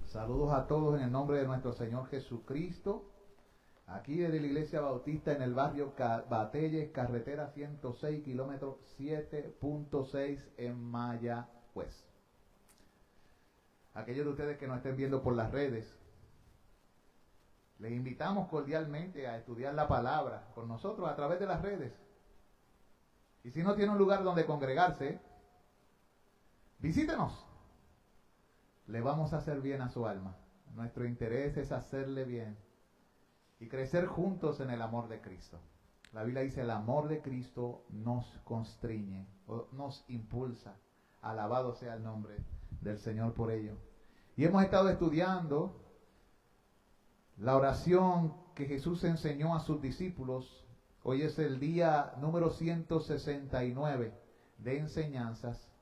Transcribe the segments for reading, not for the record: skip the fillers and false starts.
Saludos a todos en el nombre de nuestro Señor Jesucristo. Aquí desde la Iglesia Bautista en el barrio Batelles, carretera 106, kilómetro 7.6 en Mayagüez. Aquellos de ustedes que nos estén viendo por las redes, les invitamos cordialmente a estudiar la palabra con nosotros a través de las redes. Y si no tiene un lugar donde congregarse, visítenos. Le vamos a hacer bien a su alma. Nuestro interés es hacerle bien y crecer juntos en el amor de Cristo. La Biblia dice: el amor de Cristo nos constriñe, o nos impulsa. Alabado sea el nombre del Señor por ello. Y hemos estado estudiando la oración que Jesús enseñó a sus discípulos. Hoy es el día número 169 de enseñanzas.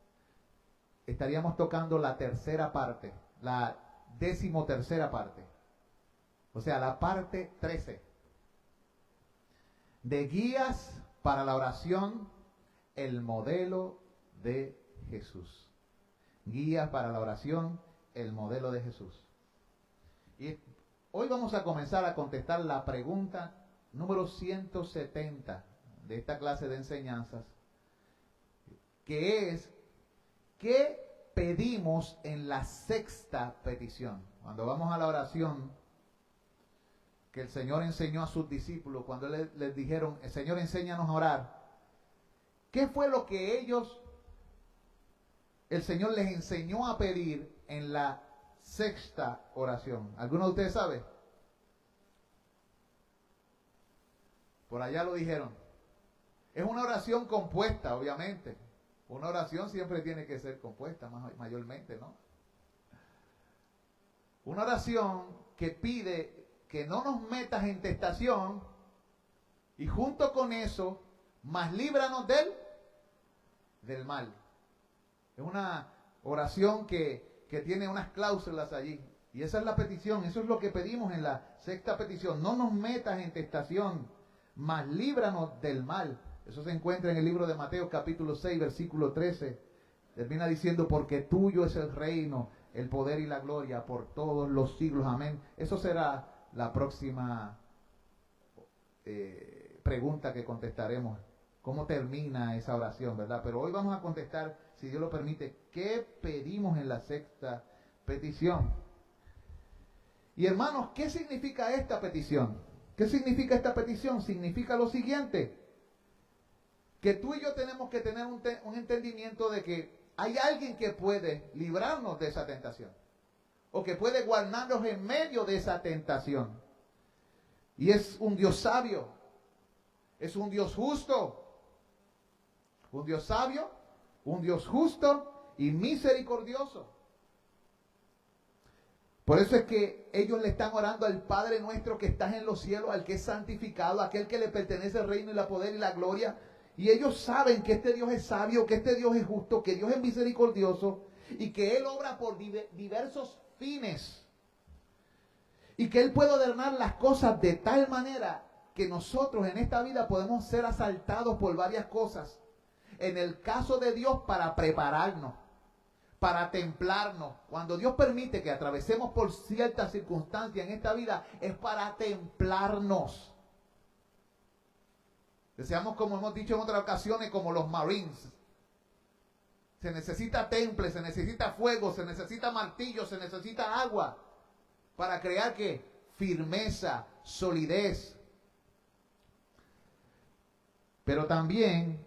Estaríamos tocando la tercera parte, la 13ª parte. O sea, la parte 13. De guías para la oración, el modelo de Jesús. Guías para la oración, el modelo de Jesús. Y hoy vamos a comenzar a contestar la pregunta número 170 de esta clase de enseñanzas, que es: ¿qué pedimos en la sexta petición? Cuando vamos a la oración que el Señor enseñó a sus discípulos, cuando les dijeron: el Señor, enséñanos a orar, ¿qué fue lo que el Señor les enseñó a pedir en la sexta oración? ¿Alguno de ustedes sabe? Por allá lo dijeron. Es una oración compuesta, obviamente. Una oración siempre tiene que ser compuesta, mayormente, ¿no? Una oración que pide que no nos metas en tentación, y junto con eso, más líbranos del mal. Es una oración que tiene unas cláusulas allí. Y esa es la petición, eso es lo que pedimos en la sexta petición. No nos metas en tentación, mas líbranos del mal. Eso se encuentra en el libro de Mateo capítulo 6, versículo 13. Termina diciendo: porque tuyo es el reino, el poder y la gloria por todos los siglos. Amén. Eso será la próxima pregunta que contestaremos. ¿Cómo termina esa oración, verdad? Pero hoy vamos a contestar, si Dios lo permite, ¿qué pedimos en la sexta petición? Y hermanos, ¿qué significa esta petición? ¿Qué significa esta petición? Significa lo siguiente: que tú y yo tenemos que tener un entendimiento de que hay alguien que puede librarnos de esa tentación, o que puede guardarnos en medio de esa tentación. Y es un Dios sabio, es un Dios justo, un Dios sabio, un Dios justo y misericordioso. Por eso es que ellos le están orando al Padre nuestro que estás en los cielos, al que es santificado, aquel que le pertenece el reino y el poder y la gloria. Y ellos saben que este Dios es sabio, que este Dios es justo, que Dios es misericordioso y que Él obra por diversos fines. Y que Él puede ordenar las cosas de tal manera que nosotros en esta vida podemos ser asaltados por varias cosas. En el caso de Dios, para prepararnos, para templarnos. Cuando Dios permite que atravesemos por ciertas circunstancias en esta vida, es para templarnos. Deseamos, como hemos dicho en otras ocasiones, como los Marines. Se necesita temple, se necesita fuego, se necesita martillo, se necesita agua para crear ¿qué? Firmeza, solidez. Pero también,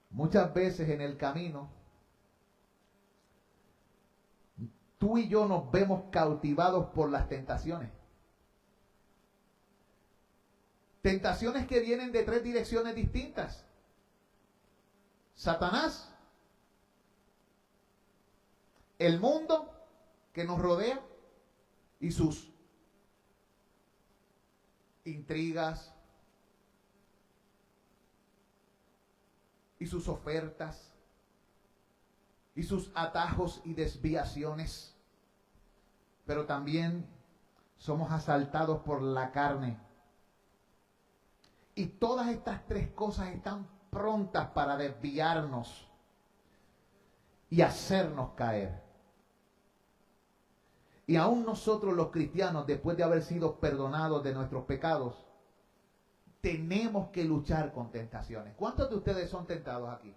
muchas veces en el camino, tú y yo nos vemos cautivados por las tentaciones. Tentaciones que vienen de 3 direcciones distintas: Satanás, el mundo que nos rodea y sus intrigas y sus ofertas y sus atajos y desviaciones. Pero también somos asaltados por la carne. Y todas estas 3 cosas están prontas para desviarnos y hacernos caer. Y aún nosotros los cristianos, después de haber sido perdonados de nuestros pecados, tenemos que luchar con tentaciones. ¿Cuántos de ustedes son tentados aquí?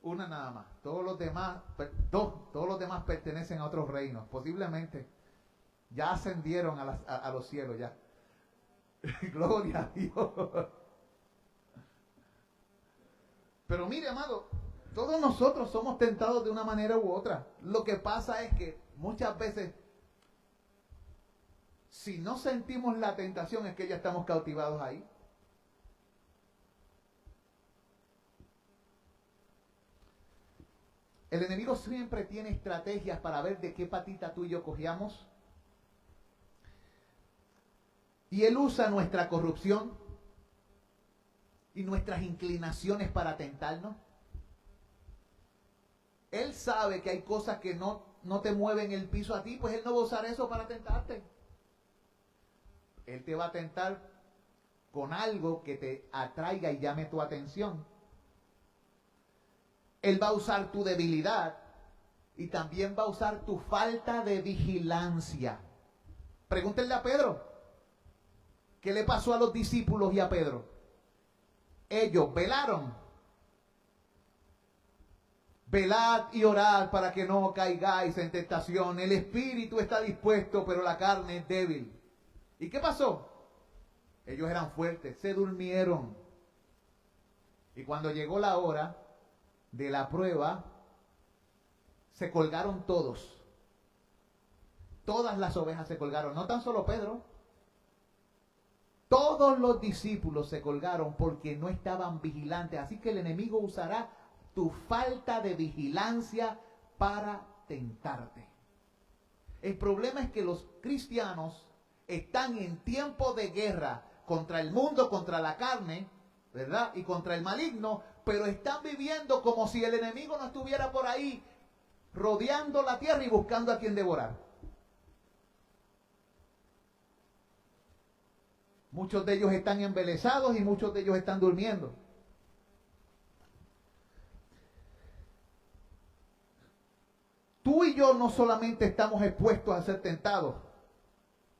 Una nada más. Todos los demás pertenecen a otros reinos. Posiblemente ya ascendieron a los cielos ya. Gloria a Dios. Pero mire, amado, todos nosotros somos tentados de una manera u otra. Lo que pasa es que muchas veces, si no sentimos la tentación, es que ya estamos cautivados ahí. El enemigo siempre tiene estrategias para ver de qué patita tú y yo cogíamos. Y él usa nuestra corrupción y nuestras inclinaciones para tentarnos. Él sabe que hay cosas que no te mueven el piso a ti, pues él no va a usar eso para tentarte. Él te va a tentar con algo que te atraiga y llame tu atención. Él va a usar tu debilidad y también va a usar tu falta de vigilancia. Pregúntenle a Pedro. ¿Qué le pasó a los discípulos y a Pedro? Ellos velaron. Velad y orad para que no caigáis en tentación. El espíritu está dispuesto, pero la carne es débil. ¿Y qué pasó? Ellos eran fuertes, se durmieron. Y cuando llegó la hora de la prueba, se colgaron todos. Todas las ovejas se colgaron, no tan solo Pedro. Todos los discípulos se colgaron porque no estaban vigilantes. Así que el enemigo usará tu falta de vigilancia para tentarte. El problema es que los cristianos están en tiempo de guerra contra el mundo, contra la carne, ¿verdad? Y contra el maligno, pero están viviendo como si el enemigo no estuviera por ahí rodeando la tierra y buscando a quien devorar. Muchos de ellos están embelesados y muchos de ellos están durmiendo. Tú y yo no solamente estamos expuestos a ser tentados,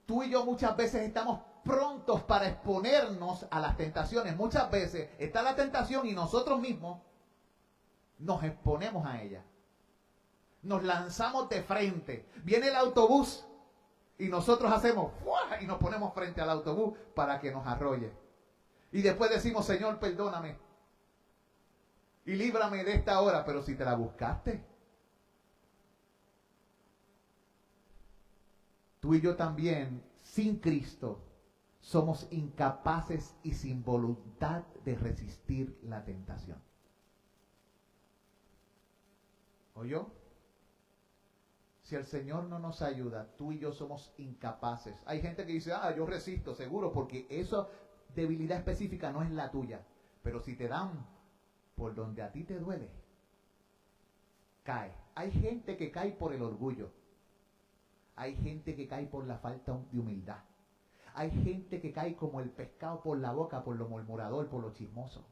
tú y yo muchas veces estamos prontos para exponernos a las tentaciones. Muchas veces está la tentación y nosotros mismos nos exponemos a ella. Nos lanzamos de frente. Viene el autobús y nosotros hacemos ¡fua! Y nos ponemos frente al autobús para que nos arrolle. Y después decimos, Señor, perdóname y líbrame de esta hora. Pero si te la buscaste. Tú y yo también, sin Cristo, somos incapaces y sin voluntad de resistir la tentación. ¿Oyó? Si el Señor no nos ayuda, tú y yo somos incapaces. Hay gente que dice, yo resisto, seguro, porque esa debilidad específica no es la tuya. Pero si te dan por donde a ti te duele, cae. Hay gente que cae por el orgullo. Hay gente que cae por la falta de humildad. Hay gente que cae como el pescado por la boca, por lo murmurador, por lo chismoso.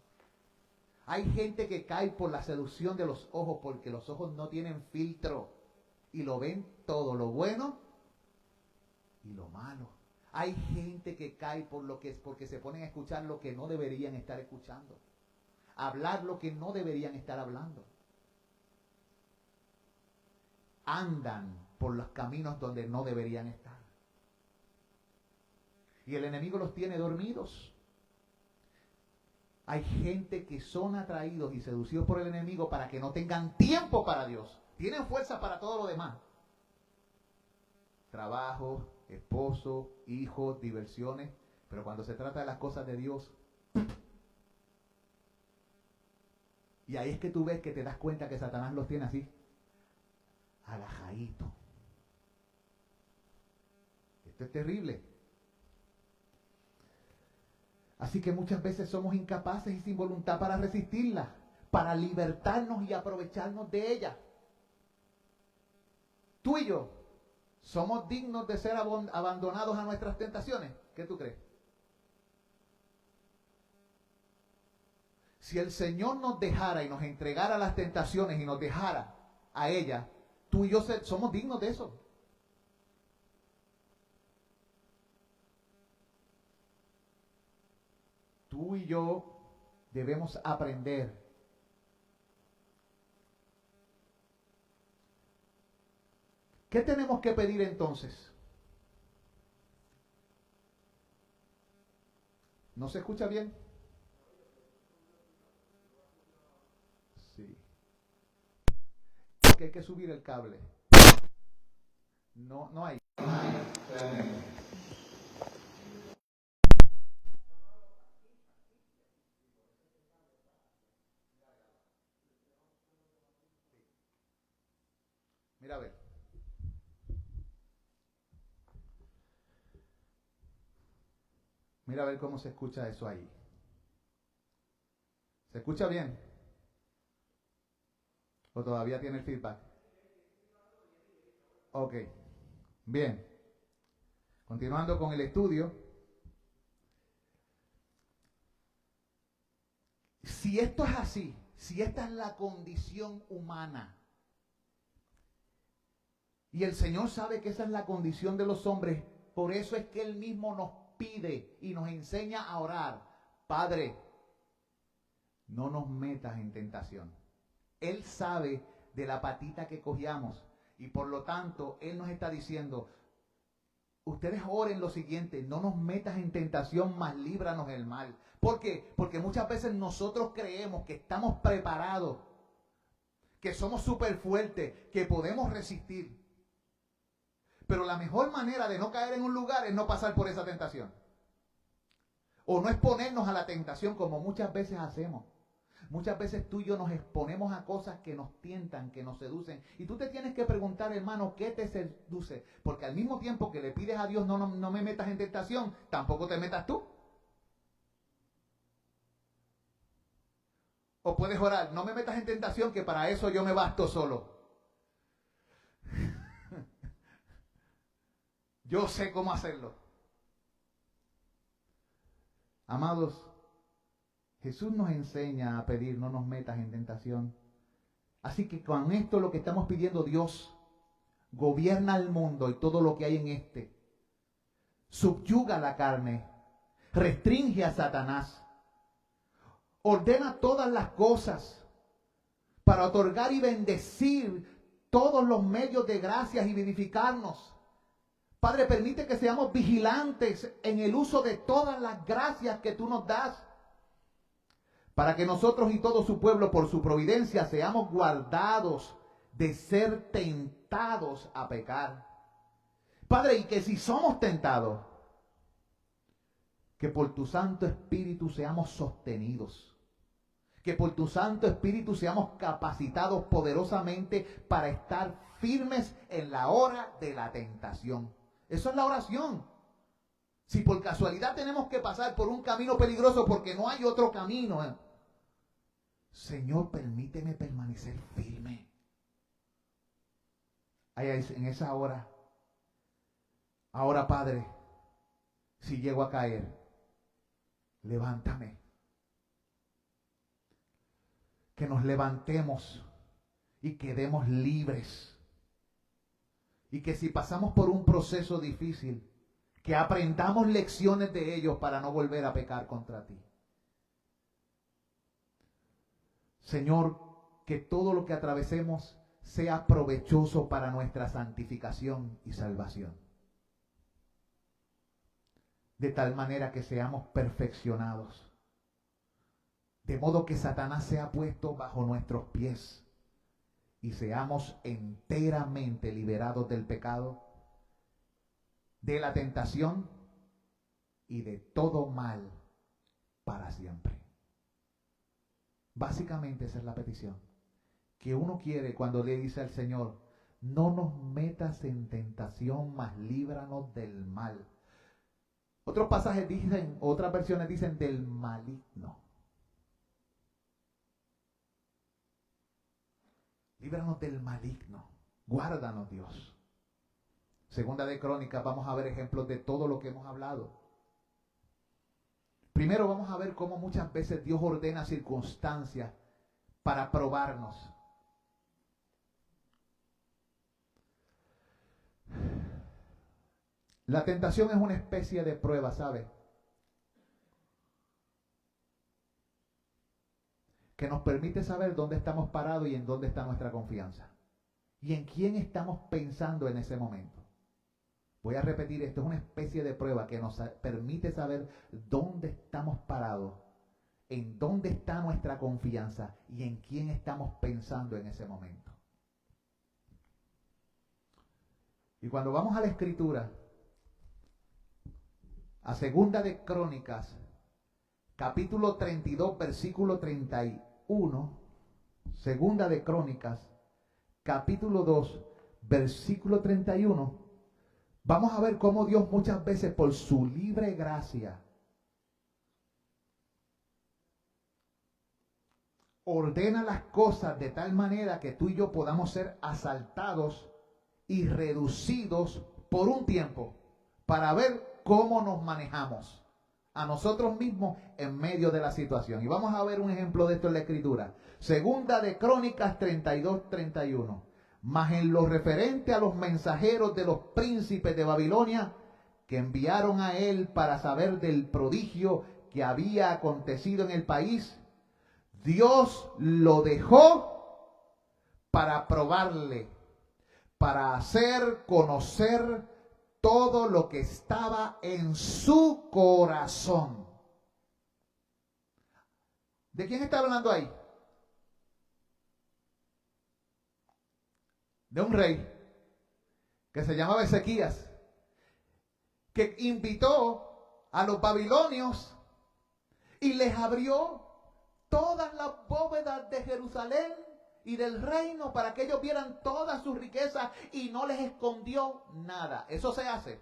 Hay gente que cae por la seducción de los ojos, porque los ojos no tienen filtro y lo ven todo, lo bueno y lo malo. Hay gente que cae porque se ponen a escuchar lo que no deberían estar escuchando, hablar lo que no deberían estar hablando. Andan por los caminos donde no deberían estar. Y el enemigo los tiene dormidos. Hay gente que son atraídos y seducidos por el enemigo para que no tengan tiempo para Dios. Tienen fuerza para todo lo demás. Trabajo, esposo, hijos, diversiones. Pero cuando se trata de las cosas de Dios, y ahí es que tú ves que te das cuenta que Satanás los tiene así, agajadito. Esto es terrible. Así que muchas veces somos incapaces y sin voluntad para resistirla, para libertarnos y aprovecharnos de ella. Tú y yo somos dignos de ser abandonados a nuestras tentaciones. ¿Qué tú crees? Si el Señor nos dejara y nos entregara las tentaciones y nos dejara a ellas, tú y yo somos dignos de eso. Tú y yo debemos aprender ¿qué tenemos que pedir entonces? ¿No se escucha bien? Sí. Porque hay que subir el cable. No hay. Mira a ver. Mira a ver cómo se escucha eso ahí. ¿Se escucha bien? ¿O todavía tiene el feedback? Ok. Bien. Continuando con el estudio. Si esto es así, si esta es la condición humana, y el Señor sabe que esa es la condición de los hombres, por eso es que Él mismo nos pide y nos enseña a orar. Padre, no nos metas en tentación. Él sabe de la patita que cogíamos y por lo tanto Él nos está diciendo, ustedes oren lo siguiente, no nos metas en tentación, mas líbranos del mal. ¿Por qué? Porque muchas veces nosotros creemos que estamos preparados, que somos súper fuertes, que podemos resistir. Pero la mejor manera de no caer en un lugar es no pasar por esa tentación. O no exponernos a la tentación como muchas veces hacemos. Muchas veces tú y yo nos exponemos a cosas que nos tientan, que nos seducen. Y tú te tienes que preguntar, hermano, ¿qué te seduce? Porque al mismo tiempo que le pides a Dios, no me metas en tentación, tampoco te metas tú. O puedes orar, no me metas en tentación, que para eso yo me basto solo. Yo sé cómo hacerlo. Amados, Jesús nos enseña a pedir, no nos metas en tentación. Así que con esto lo que estamos pidiendo, Dios gobierna el mundo y todo lo que hay en este. Subyuga la carne, restringe a Satanás, ordena todas las cosas para otorgar y bendecir todos los medios de gracias y vivificarnos. Padre, permite que seamos vigilantes en el uso de todas las gracias que tú nos das, para que nosotros y todo su pueblo, por su providencia, seamos guardados de ser tentados a pecar. Padre, y que si somos tentados, que por tu Santo Espíritu seamos sostenidos. Que por tu Santo Espíritu seamos capacitados poderosamente para estar firmes en la hora de la tentación. Eso es la oración. Si por casualidad tenemos que pasar por un camino peligroso porque no hay otro camino, Señor, permíteme permanecer firme. En esa hora, ahora Padre, si llego a caer, levántame. Que nos levantemos y quedemos libres. Y que si pasamos por un proceso difícil, que aprendamos lecciones de ellos para no volver a pecar contra ti. Señor, que todo lo que atravesemos sea provechoso para nuestra santificación y salvación. De tal manera que seamos perfeccionados. De modo que Satanás sea puesto bajo nuestros pies y seamos enteramente liberados del pecado, de la tentación y de todo mal para siempre. Básicamente esa es la petición que uno quiere cuando le dice al Señor, no nos metas en tentación, mas líbranos del mal. Otros pasajes dicen, otras versiones dicen del maligno. Líbranos del maligno. Guárdanos, Dios. Segunda de Crónicas, vamos a ver ejemplos de todo lo que hemos hablado. Primero vamos a ver cómo muchas veces Dios ordena circunstancias para probarnos. La tentación es una especie de prueba, ¿sabe? Que nos permite saber dónde estamos parados y en dónde está nuestra confianza. Y en quién estamos pensando en ese momento. Voy a repetir esto, es una especie de prueba que nos permite saber dónde estamos parados, en dónde está nuestra confianza y en quién estamos pensando en ese momento. Y cuando vamos a la Escritura, a Segunda de Crónicas, capítulo 32, versículo 31, Segunda de Crónicas, capítulo 2, versículo 31, vamos a ver cómo Dios muchas veces por su libre gracia ordena las cosas de tal manera que tú y yo podamos ser asaltados y reducidos por un tiempo para ver cómo nos manejamos a nosotros mismos en medio de la situación. Y vamos a ver un ejemplo de esto en la Escritura. Segunda de Crónicas 32, 31. Mas en lo referente a los mensajeros de los príncipes de Babilonia, que enviaron a él para saber del prodigio que había acontecido en el país, Dios lo dejó para probarle, para hacer conocer todo lo que estaba en su corazón. ¿De quién está hablando ahí? De un rey que se llamaba Ezequías, que invitó a los babilonios y les abrió todas las bóvedas de Jerusalén y del reino para que ellos vieran todas sus riquezas y no les escondió nada. Eso se hace.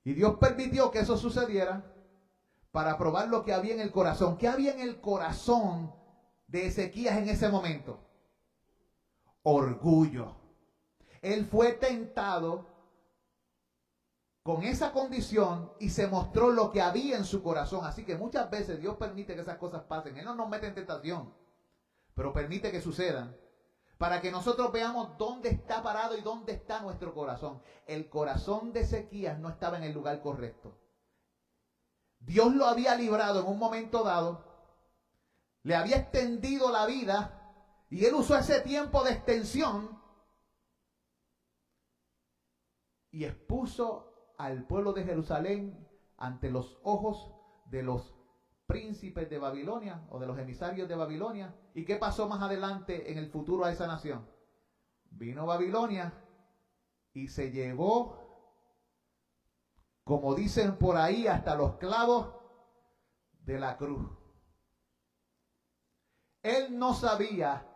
Y Dios permitió que eso sucediera para probar lo que había en el corazón. ¿Qué había en el corazón de Ezequías en ese momento? Orgullo. Él fue tentado con esa condición y se mostró lo que había en su corazón. Así que muchas veces Dios permite que esas cosas pasen. Él no nos mete en tentación, pero permite que sucedan para que nosotros veamos dónde está parado y dónde está nuestro corazón. El corazón de Ezequías no estaba en el lugar correcto. Dios lo había librado en un momento dado, le había extendido la vida y él usó ese tiempo de extensión y expuso al pueblo de Jerusalén ante los ojos de los príncipes de Babilonia o de los emisarios de Babilonia. ¿Y qué pasó más adelante en el futuro a esa nación? Vino Babilonia y se llevó, como dicen por ahí, hasta los clavos de la cruz. Él no sabía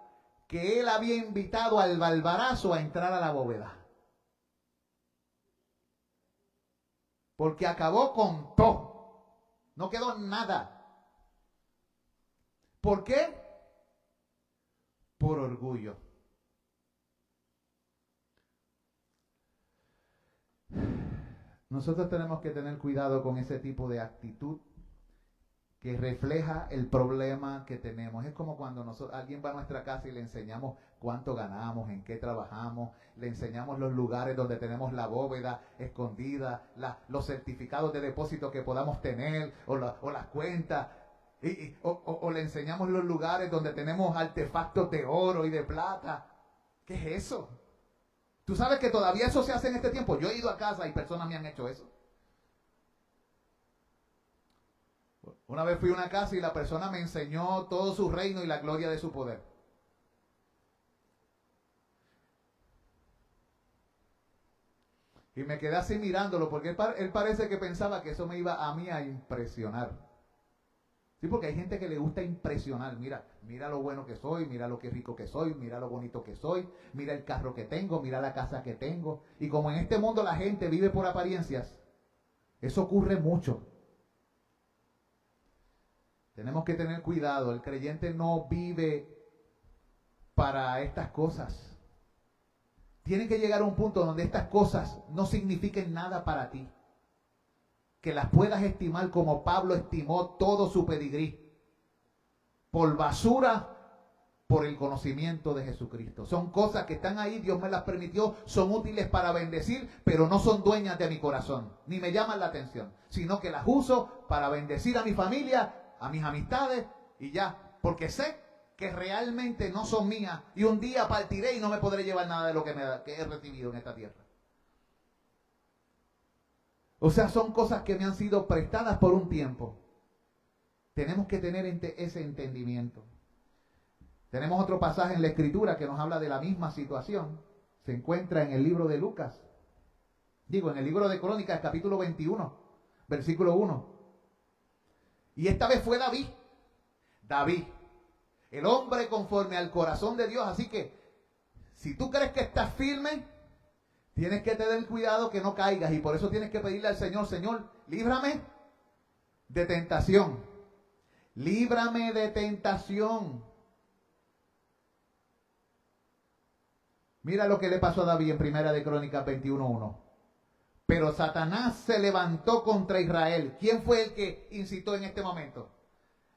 que él había invitado al barbarazo a entrar a la bóveda. Porque acabó con todo. No quedó nada. ¿Por qué? Por orgullo. Nosotros tenemos que tener cuidado con ese tipo de actitud que refleja el problema que tenemos. Es como cuando alguien va a nuestra casa y le enseñamos cuánto ganamos, en qué trabajamos, le enseñamos los lugares donde tenemos la bóveda escondida, los certificados de depósito que podamos tener, o las cuentas, o le enseñamos los lugares donde tenemos artefactos de oro y de plata. ¿Qué es eso? ¿Tú sabes que todavía eso se hace en este tiempo? Yo he ido a casa y personas me han hecho eso. Una vez fui a una casa y la persona me enseñó todo su reino y la gloria de su poder. Y me quedé así mirándolo porque él parece que pensaba que eso me iba a mí a impresionar. Sí, porque hay gente que le gusta impresionar. Mira lo bueno que soy, mira lo que rico que soy, mira lo bonito que soy, mira el carro que tengo, mira la casa que tengo. Y como en este mundo la gente vive por apariencias, eso ocurre mucho. Tenemos que tener cuidado. El creyente no vive para estas cosas. Tiene que llegar a un punto donde estas cosas no signifiquen nada para ti. Que las puedas estimar como Pablo estimó todo su pedigrí. Por basura por el conocimiento de Jesucristo. Son cosas que están ahí, Dios me las permitió, son útiles para bendecir, pero no son dueñas de mi corazón, ni me llaman la atención, sino que las uso para bendecir a mi familia, a mis amistades y ya, porque sé que realmente no son mías y un día partiré y no me podré llevar nada de lo que he recibido en esta tierra. O sea, son cosas que me han sido prestadas por un tiempo. Tenemos que tener ese entendimiento. Tenemos otro pasaje en la Escritura que nos habla de la misma situación. Se encuentra en el libro de Lucas. En el libro de Crónicas, capítulo 21, versículo 1. Y esta vez fue David. David, el hombre conforme al corazón de Dios. Así que, si tú crees que estás firme, tienes que tener cuidado que no caigas. Y por eso tienes que pedirle al Señor, Señor, líbrame de tentación. Líbrame de tentación. Mira lo que le pasó a David en Primera de Crónicas 21:1. Pero Satanás se levantó contra Israel. ¿Quién fue el que incitó en este momento?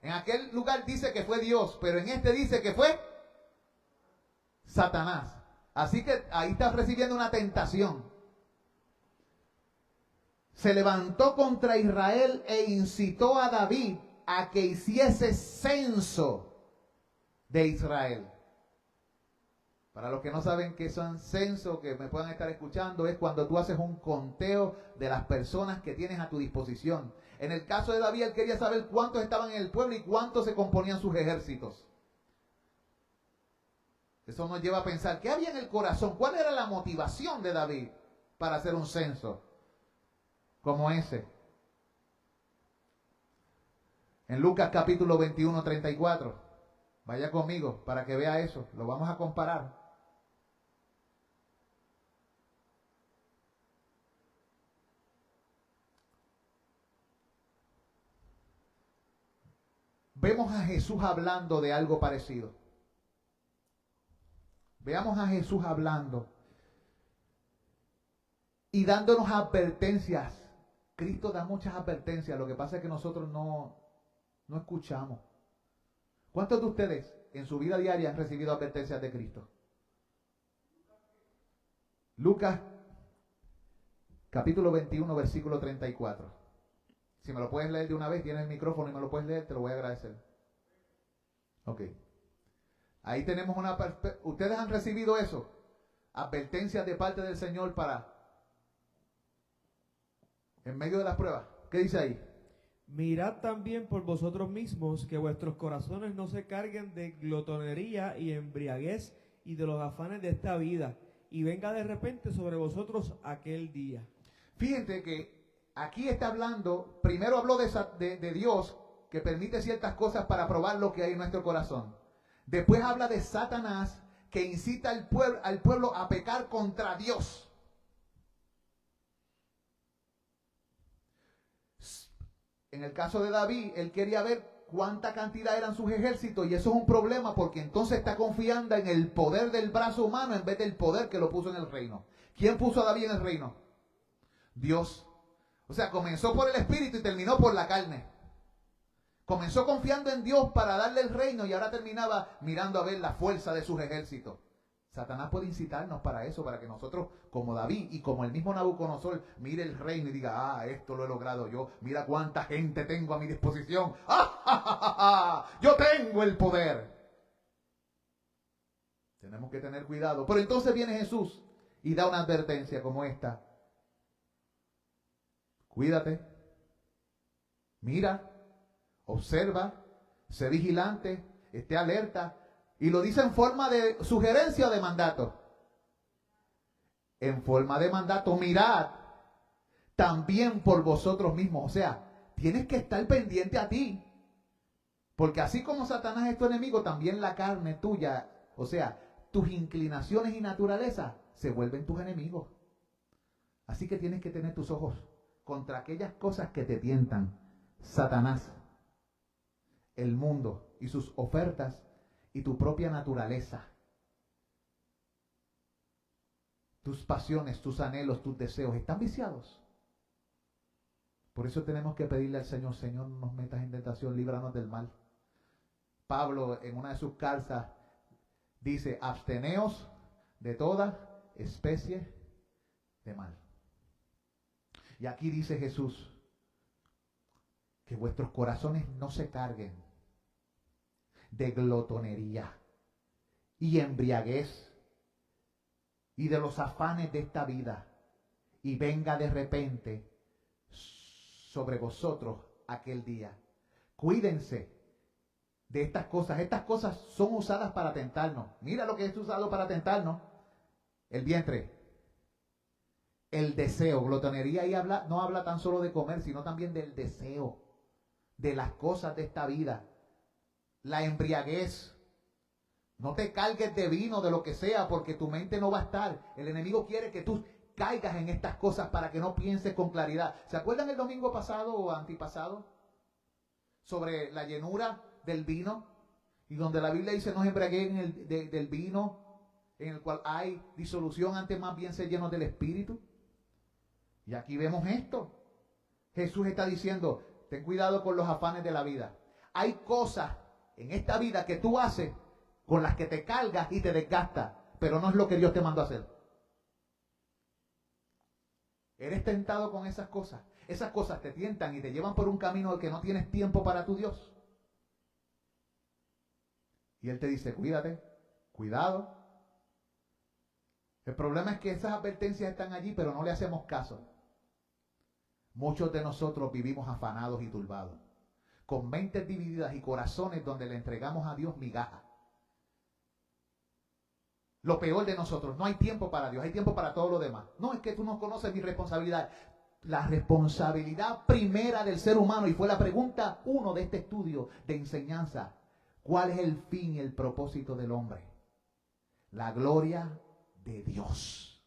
En aquel lugar dice que fue Dios, pero en este dice que fue Satanás. Así que ahí estás recibiendo una tentación. Se levantó contra Israel e incitó a David a que hiciese censo de Israel. Para los que no saben qué son censo, que me puedan estar escuchando, es cuando tú haces un conteo de las personas que tienes a tu disposición. En el caso de David, él quería saber cuántos estaban en el pueblo y cuántos se componían sus ejércitos. Eso nos lleva a pensar, ¿qué había en el corazón? ¿Cuál era la motivación de David para hacer un censo como ese? En Lucas capítulo 21:34. Vaya conmigo para que vea eso. Lo vamos a comparar. Vemos a Jesús hablando de algo parecido. Veamos a Jesús hablando y dándonos advertencias. Cristo da muchas advertencias. Lo que pasa es que nosotros no escuchamos. ¿Cuántos de ustedes en su vida diaria han recibido advertencias de Cristo? Lucas capítulo 21, versículo 34. Si me lo puedes leer de una vez, tienes el micrófono y me lo puedes leer, te lo voy a agradecer. Ok. Ahí tenemos ¿ustedes han recibido eso? Advertencias de parte del Señor en medio de las pruebas. ¿Qué dice ahí? Mirad también por vosotros mismos que vuestros corazones no se carguen de glotonería y embriaguez y de los afanes de esta vida, y venga de repente sobre vosotros aquel día. Fíjense que aquí está hablando, primero habló de Dios, que permite ciertas cosas para probar lo que hay en nuestro corazón. Después habla de Satanás, que incita al pueblo a pecar contra Dios. En el caso de David, él quería ver cuánta cantidad eran sus ejércitos, y eso es un problema porque entonces está confiando en el poder del brazo humano en vez del poder que lo puso en el reino. ¿Quién puso a David en el reino? Dios. O sea, comenzó por el espíritu y terminó por la carne. Comenzó confiando en Dios para darle el reino y ahora terminaba mirando a ver la fuerza de sus ejércitos. Satanás puede incitarnos para eso, para que nosotros, como David y como el mismo Nabucodonosor, mire el reino y diga, esto lo he logrado yo, mira cuánta gente tengo a mi disposición, yo tengo el poder. Tenemos que tener cuidado. Pero entonces viene Jesús y da una advertencia como esta. Cuídate, mira, observa, sé vigilante, esté alerta. Y lo dice en forma de sugerencia o de mandato. En forma de mandato, mirad también por vosotros mismos. O sea, tienes que estar pendiente a ti. Porque así como Satanás es tu enemigo, también la carne tuya, o sea, tus inclinaciones y naturaleza se vuelven tus enemigos. Así que tienes que tener tus ojos contra aquellas cosas que te tientan. Satanás, el mundo y sus ofertas y tu propia naturaleza. Tus pasiones, tus anhelos, tus deseos están viciados. Por eso tenemos que pedirle al Señor, Señor, no nos metas en tentación, líbranos del mal. Pablo, en una de sus cartas, dice, absteneos de toda especie de mal. Y aquí dice Jesús, que vuestros corazones no se carguen de glotonería y embriaguez y de los afanes de esta vida, y venga de repente sobre vosotros aquel día. Cuídense de estas cosas. Estas cosas son usadas para tentarnos. Mira lo que es usado para tentarnos. El vientre, el deseo. Glotonería ahí no habla tan solo de comer, sino también del deseo, de las cosas de esta vida. La embriaguez. No te cargues de vino, de lo que sea, porque tu mente no va a estar. El enemigo quiere que tú caigas en estas cosas para que no pienses con claridad. ¿Se acuerdan el domingo pasado o antipasado? Sobre la llenura del vino. Y donde la Biblia dice, no os embriaguéis del vino, en el cual hay disolución, antes más bien ser llenos del Espíritu. Y aquí vemos esto. Jesús está diciendo, ten cuidado con los afanes de la vida. Hay cosas en esta vida que tú haces con las que te cargas y te desgastas, pero no es lo que Dios te mandó a hacer. Eres tentado con esas cosas. Esas cosas te tientan y te llevan por un camino de que no tienes tiempo para tu Dios. Y Él te dice, cuídate, cuidado. El problema es que esas advertencias están allí, pero no le hacemos caso. Muchos de nosotros vivimos afanados y turbados, con mentes divididas y corazones donde le entregamos a Dios migajas. Lo peor de nosotros, no hay tiempo para Dios, hay tiempo para todo lo demás. No, es que tú no conoces mi responsabilidad. La responsabilidad primera del ser humano, y fue la pregunta 1 de este estudio de enseñanza, ¿cuál es el fin y el propósito del hombre? La gloria de Dios.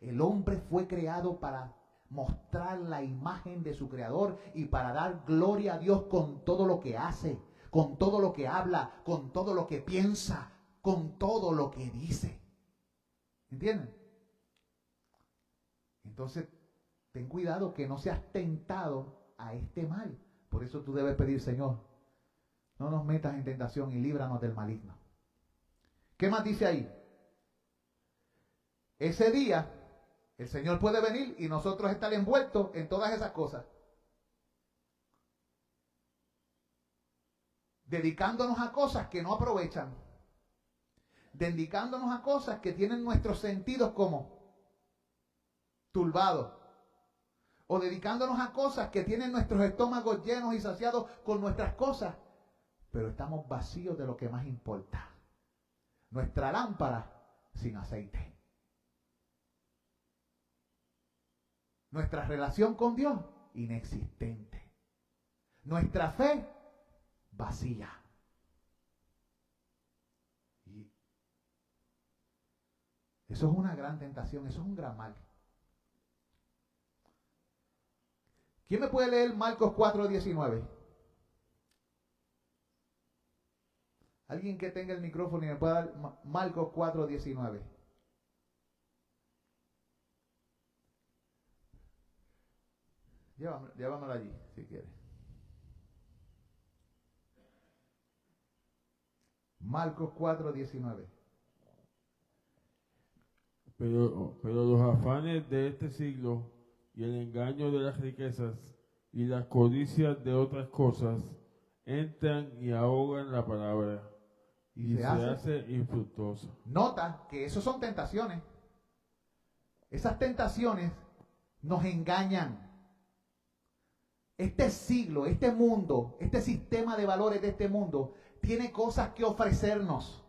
El hombre fue creado para mostrar la imagen de su creador y para dar gloria a Dios con todo lo que hace, con todo lo que habla, con todo lo que piensa, con todo lo que dice. ¿Entienden? Entonces, ten cuidado que no seas tentado a este mal. Por eso tú debes pedir, Señor, no nos metas en tentación y líbranos del maligno. ¿Qué más dice ahí? Ese día, el Señor puede venir y nosotros estar envueltos en todas esas cosas. Dedicándonos a cosas que no aprovechan. Dedicándonos a cosas que tienen nuestros sentidos como turbados. O dedicándonos a cosas que tienen nuestros estómagos llenos y saciados con nuestras cosas. Pero estamos vacíos de lo que más importa. Nuestra lámpara sin aceite. Nuestra relación con Dios inexistente. Nuestra fe vacía. Y eso es una gran tentación, eso es un gran mal. ¿Quién me puede leer Marcos 4:19? Alguien que tenga el micrófono y me pueda dar Marcos 4:19. Llévamelo allí, si quieres. Marcos 4:19. Pero los afanes de este siglo y el engaño de las riquezas y las codicias de otras cosas entran y ahogan la palabra y se hace infructuosa. Nota que eso son tentaciones. Esas tentaciones nos engañan. Este siglo, este mundo, este sistema de valores de este mundo tiene cosas que ofrecernos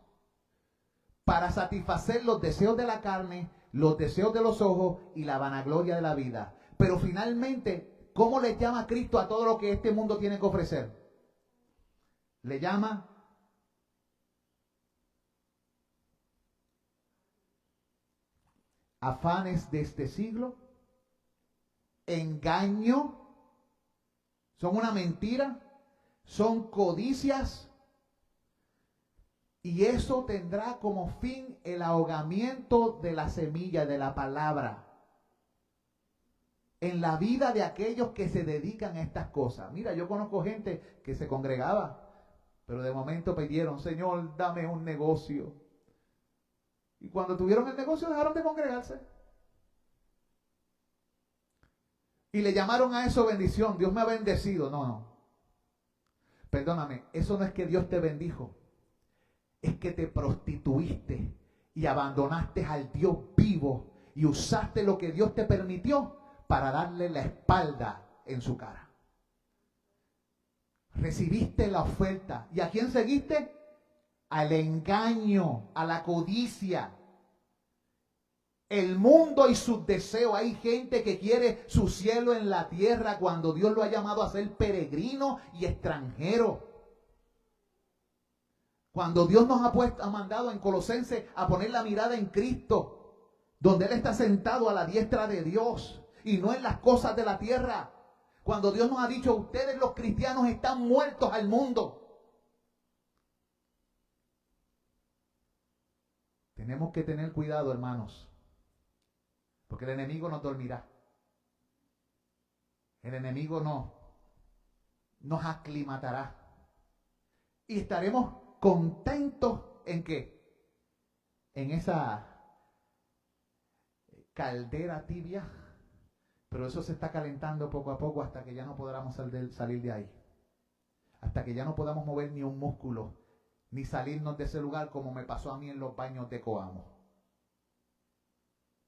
para satisfacer los deseos de la carne, los deseos de los ojos y la vanagloria de la vida. Pero finalmente, ¿cómo le llama Cristo a todo lo que este mundo tiene que ofrecer? Le llama afanes de este siglo, engaño, son una mentira, son codicias, y eso tendrá como fin el ahogamiento de la semilla de la palabra en la vida de aquellos que se dedican a estas cosas. Mira, yo conozco gente que se congregaba, pero de momento pidieron, Señor, dame un negocio, Y cuando tuvieron el negocio dejaron de congregarse. Y le llamaron a eso bendición. Dios me ha bendecido. No, no. Perdóname, eso no es que Dios te bendijo. Es que te prostituiste y abandonaste al Dios vivo y usaste lo que Dios te permitió para darle la espalda en su cara. Recibiste la oferta. ¿Y a quién seguiste? Al engaño, a la codicia. El mundo y sus deseos. Hay gente que quiere su cielo en la tierra cuando Dios lo ha llamado a ser peregrino y extranjero. Cuando Dios nos ha mandado en Colosenses a poner la mirada en Cristo, donde Él está sentado a la diestra de Dios y no en las cosas de la tierra. Cuando Dios nos ha dicho, ustedes los cristianos están muertos al mundo. Tenemos que tener cuidado, hermanos, porque el enemigo nos dormirá. El enemigo nos aclimatará. Y estaremos contentos en qué? En esa caldera tibia. Pero eso se está calentando poco a poco hasta que ya no podamos salir de ahí. Hasta que ya no podamos mover ni un músculo, ni salirnos de ese lugar como me pasó a mí en los baños de Coamo.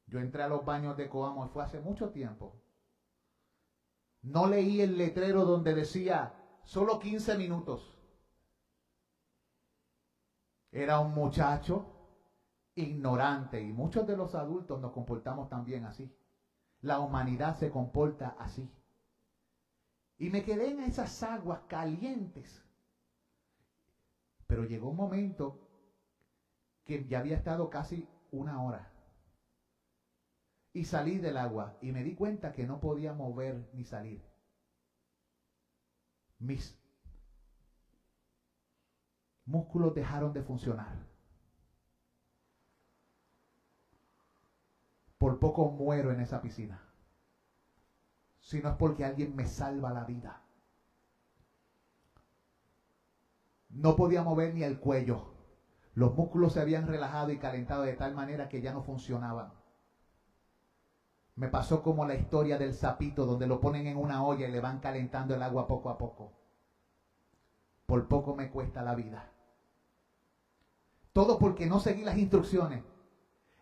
Yo entré a los baños de Coamo y fue hace mucho tiempo. No leí el letrero donde decía solo 15 minutos. Era un muchacho ignorante y muchos de los adultos nos comportamos también así. La humanidad se comporta así. Y me quedé en esas aguas calientes. Pero llegó un momento que ya había estado casi 1 hora. Y salí del agua y me di cuenta que no podía mover ni salir. Mis músculos dejaron de funcionar. Por poco muero en esa piscina. Si no es porque alguien me salva la vida. No podía mover ni el cuello. Los músculos se habían relajado y calentado de tal manera que ya no funcionaban. Me pasó como la historia del sapito, donde lo ponen en una olla y le van calentando el agua poco a poco. Por poco me cuesta la vida. Todo porque no seguí las instrucciones,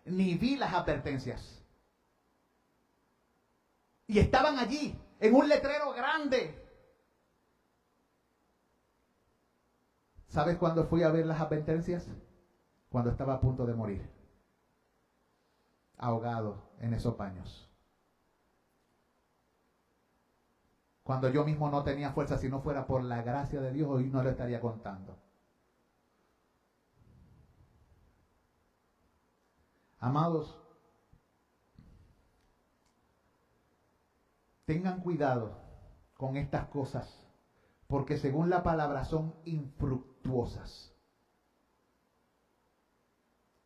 ni vi las advertencias. Y estaban allí, en un letrero grande. ¿Sabes cuándo fui a ver las advertencias? Cuando estaba a punto de morir. Ahogado en esos baños. Cuando yo mismo no tenía fuerza, si no fuera por la gracia de Dios, hoy no lo estaría contando. Amados, tengan cuidado con estas cosas, porque según la palabra son infructuosas.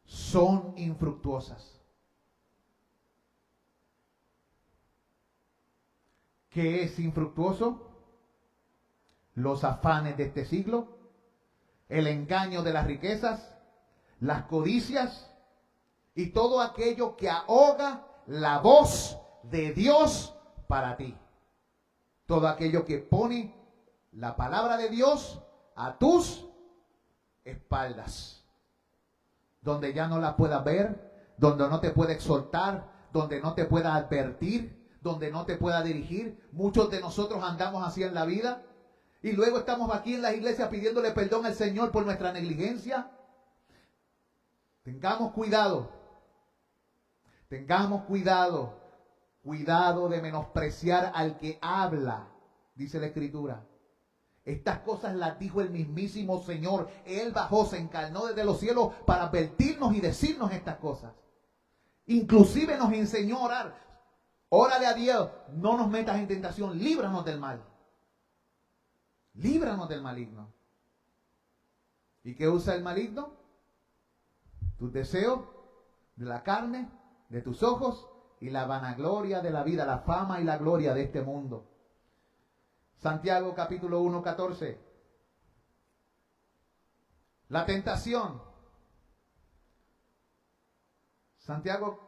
Son infructuosas. ¿Qué es infructuoso? Los afanes de este siglo, el engaño de las riquezas, las codicias y todo aquello que ahoga la voz de Dios para ti. Todo aquello que pone la palabra de Dios a tus espaldas. Donde ya no la puedas ver, donde no te pueda exhortar, donde no te pueda advertir, donde no te pueda dirigir. Muchos de nosotros andamos así en la vida y luego estamos aquí en las iglesias pidiéndole perdón al Señor por nuestra negligencia. Tengamos cuidado. Tengamos cuidado. Cuidado de menospreciar al que habla, dice la Escritura. Estas cosas las dijo el mismísimo Señor. Él bajó, se encarnó desde los cielos para advertirnos y decirnos estas cosas. Inclusive nos enseñó a orar. Órale a Dios, no nos metas en tentación, líbranos del mal. Líbranos del maligno. ¿Y qué usa el maligno? Tus deseos de la carne, de tus ojos y la vanagloria de la vida, la fama y la gloria de este mundo. Santiago capítulo 1, 14. La tentación Santiago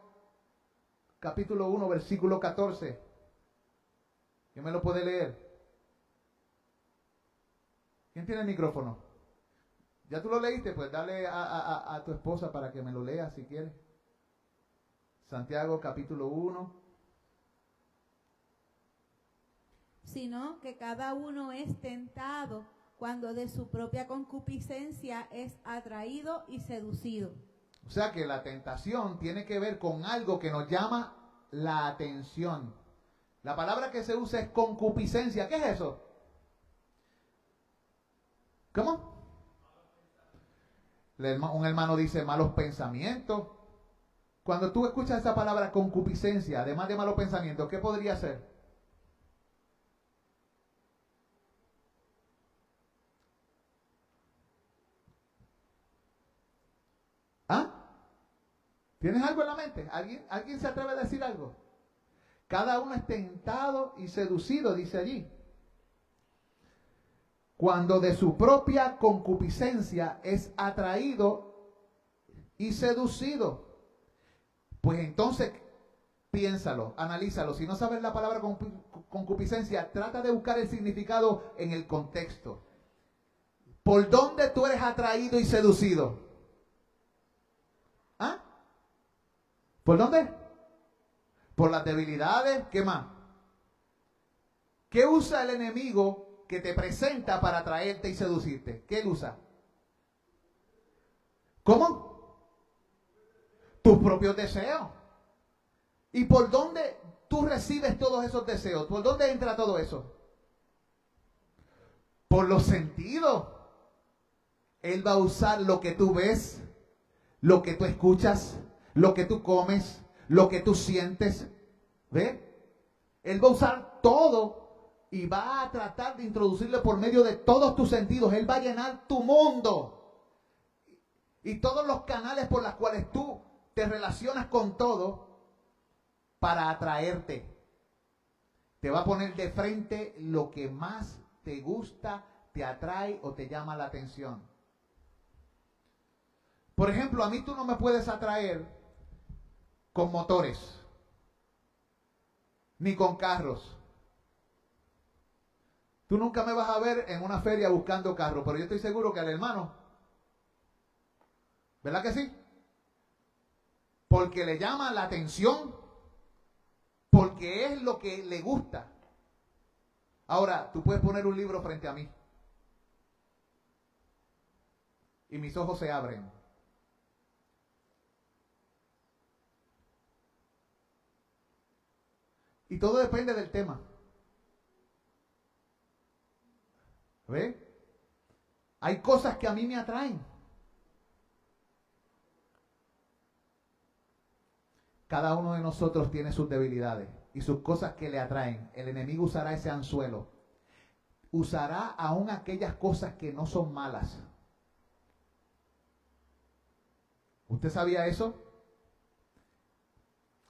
capítulo 1, versículo 14. ¿Quién me lo puede leer? ¿Quién tiene el micrófono? ¿Ya tú lo leíste? Pues dale a tu esposa para que me lo lea si quieres. Santiago capítulo 1. Sino que cada uno es tentado cuando de su propia concupiscencia es atraído y seducido. O sea que la tentación tiene que ver con algo que nos llama la atención. La palabra que se usa es concupiscencia. ¿Qué es eso? ¿Cómo? Un hermano dice malos pensamientos. Cuando tú escuchas esa palabra concupiscencia, además de malos pensamientos, ¿qué podría ser? ¿Ah? ¿Tienes algo en la mente? ¿Alguien se atreve a decir algo? Cada uno es tentado y seducido, dice allí. Cuando de su propia concupiscencia es atraído y seducido. Pues entonces, piénsalo, analízalo. Si no sabes la palabra concupiscencia, trata de buscar el significado en el contexto. ¿Por dónde tú eres atraído y seducido? ¿Ah? ¿Por dónde? Por las debilidades. ¿Qué más? ¿Qué usa el enemigo que te presenta para atraerte y seducirte? ¿Qué él usa? ¿Cómo? Tus propios deseos. ¿Y por dónde tú recibes todos esos deseos? ¿Por dónde entra todo eso? Por los sentidos. Él va a usar lo que tú ves, lo que tú escuchas, lo que tú comes, lo que tú sientes. ¿Ve? Él va a usar todo y va a tratar de introducirle por medio de todos tus sentidos. Él va a llenar tu mundo. Y todos los canales por los cuales tú te relacionas con todo para atraerte. Te va a poner de frente lo que más te gusta, te atrae o te llama la atención. Por ejemplo, a mí tú no me puedes atraer con motores, ni con carros. Tú nunca me vas a ver en una feria buscando carros, pero yo estoy seguro que al hermano, ¿verdad que sí? Porque le llama la atención, porque es lo que le gusta. Ahora, tú puedes poner un libro frente a mí y mis ojos se abren. Y todo depende del tema. ¿Ve? Hay cosas que a mí me atraen. Cada uno de nosotros tiene sus debilidades y sus cosas que le atraen. El enemigo usará ese anzuelo. Usará aún aquellas cosas que no son malas. ¿Usted sabía eso?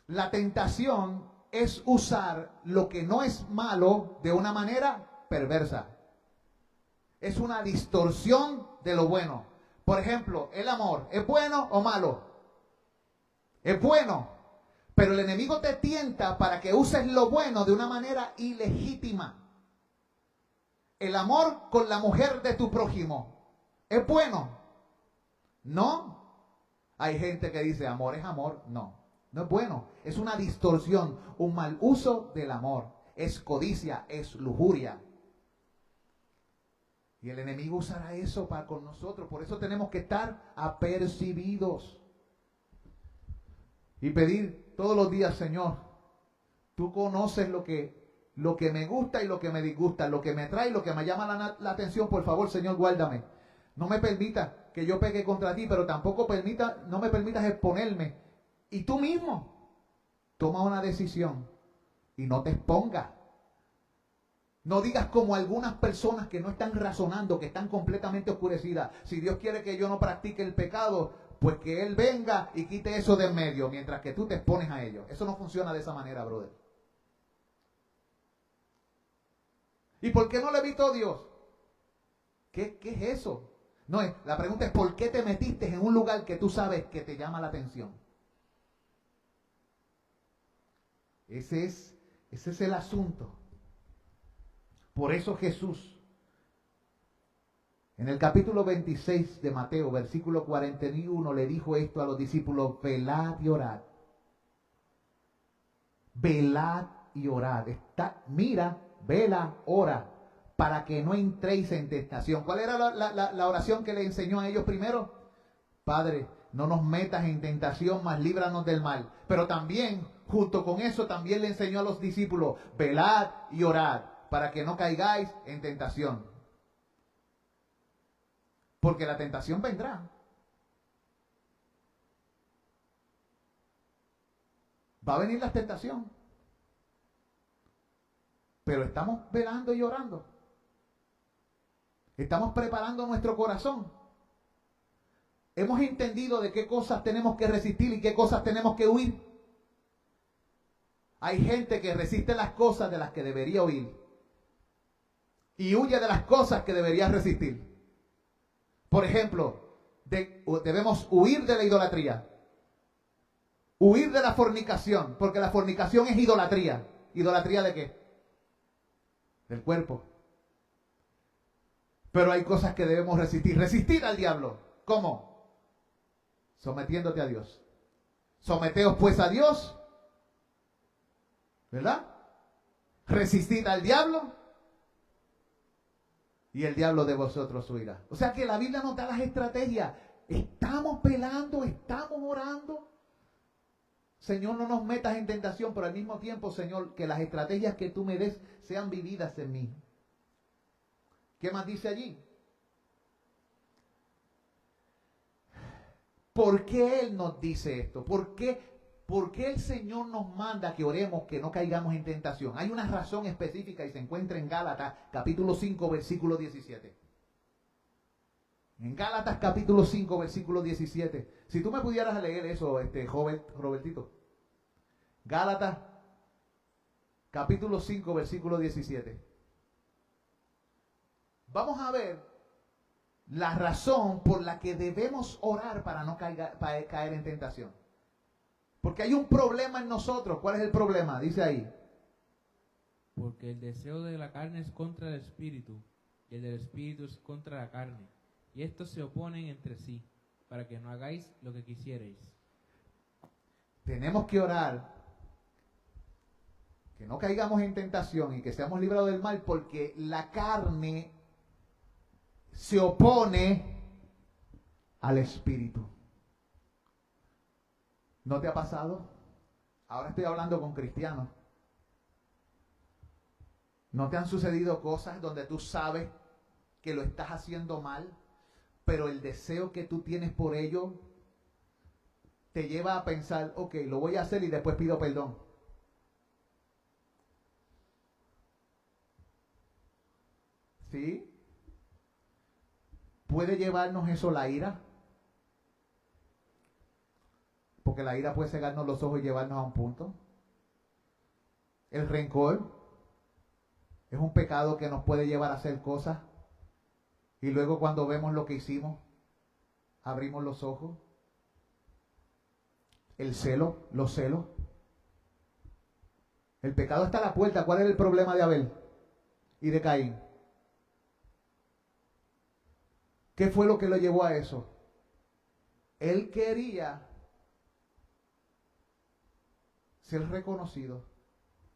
La tentación es usar lo que no es malo de una manera perversa. Es una distorsión de lo bueno. Por ejemplo, el amor, ¿es bueno o malo? Es bueno. Pero el enemigo te tienta para que uses lo bueno de una manera ilegítima. El amor con la mujer de tu prójimo, ¿es bueno? No. Hay gente que dice amor es amor. No. No es bueno, es una distorsión, un mal uso del amor. Es codicia, es lujuria. Y el enemigo usará eso para con nosotros. Por eso tenemos que estar apercibidos. Y pedir todos los días, Señor, tú conoces lo que me gusta y lo que me disgusta, lo que me atrae y lo que me llama la atención. Por favor, Señor, guárdame. No me permita que yo peque contra ti, pero tampoco no me permitas exponerme. Y tú mismo toma una decisión y no te expongas. No digas como algunas personas que no están razonando, que están completamente oscurecidas. Si Dios quiere que yo no practique el pecado, pues que Él venga y quite eso de en medio, mientras que tú te expones a ello. Eso no funciona de esa manera, brother. ¿Y por qué no le evitó Dios? ¿Qué es eso? No, la pregunta es ¿por qué te metiste en un lugar que tú sabes que te llama la atención? Ese es el asunto. Por eso Jesús, en el capítulo 26 de Mateo, versículo 41, le dijo esto a los discípulos: velad y orad. Velad y orad. Mira, vela, ora, para que no entréis en tentación. ¿Cuál era la oración que le enseñó a ellos primero? Padre, no nos metas en tentación, mas líbranos del mal. Pero también, junto con eso, también le enseñó a los discípulos: velad y orad, para que no caigáis en tentación. Porque la tentación vendrá. Va a venir la tentación. Pero estamos velando y orando. Estamos preparando nuestro corazón. Hemos entendido de qué cosas tenemos que resistir y qué cosas tenemos que huir. Hay gente que resiste las cosas de las que debería huir y huye de las cosas que debería resistir. Por ejemplo, debemos huir de la idolatría. Huir de la fornicación, porque la fornicación es idolatría. ¿Idolatría de qué? Del cuerpo. Pero hay cosas que debemos resistir. Resistir al diablo. ¿Cómo? Sometiéndote a Dios. Someteos pues a Dios. ¿Verdad? Resistid al diablo y el diablo de vosotros huirá. O sea que la Biblia nos da las estrategias. Estamos velando, estamos orando. Señor, no nos metas en tentación, pero al mismo tiempo, Señor, que las estrategias que tú me des sean vividas en mí. ¿Qué más dice allí? ¿Por qué Él nos dice esto? ¿Por qué el Señor nos manda que oremos que no caigamos en tentación? Hay una razón específica y se encuentra en Gálatas, capítulo 5, versículo 17. En Gálatas capítulo 5, versículo 17. Si tú me pudieras leer eso, joven Robertito. Gálatas capítulo 5, versículo 17. Vamos a ver la razón por la que debemos orar para no caer en tentación. Porque hay un problema en nosotros. ¿Cuál es el problema? Dice ahí. Porque el deseo de la carne es contra el espíritu, y el del espíritu es contra la carne. Y estos se oponen entre sí, para que no hagáis lo que quisierais. Tenemos que orar que no caigamos en tentación y que seamos librados del mal, porque la carne se opone al espíritu. ¿No te ha pasado? Ahora estoy hablando con cristianos. ¿No te han sucedido cosas donde tú sabes que lo estás haciendo mal, pero el deseo que tú tienes por ello te lleva a pensar: ok, lo voy a hacer y después pido perdón? ¿Sí? ¿Puede llevarnos eso la ira? Porque la ira puede cegarnos los ojos y llevarnos a un punto. El rencor es un pecado que nos puede llevar a hacer cosas y luego cuando vemos lo que hicimos, abrimos los ojos. El celo, los celos. El pecado está a la puerta. ¿Cuál es el problema de Abel y de Caín? ¿Qué fue lo que lo llevó a eso? Él quería ser reconocido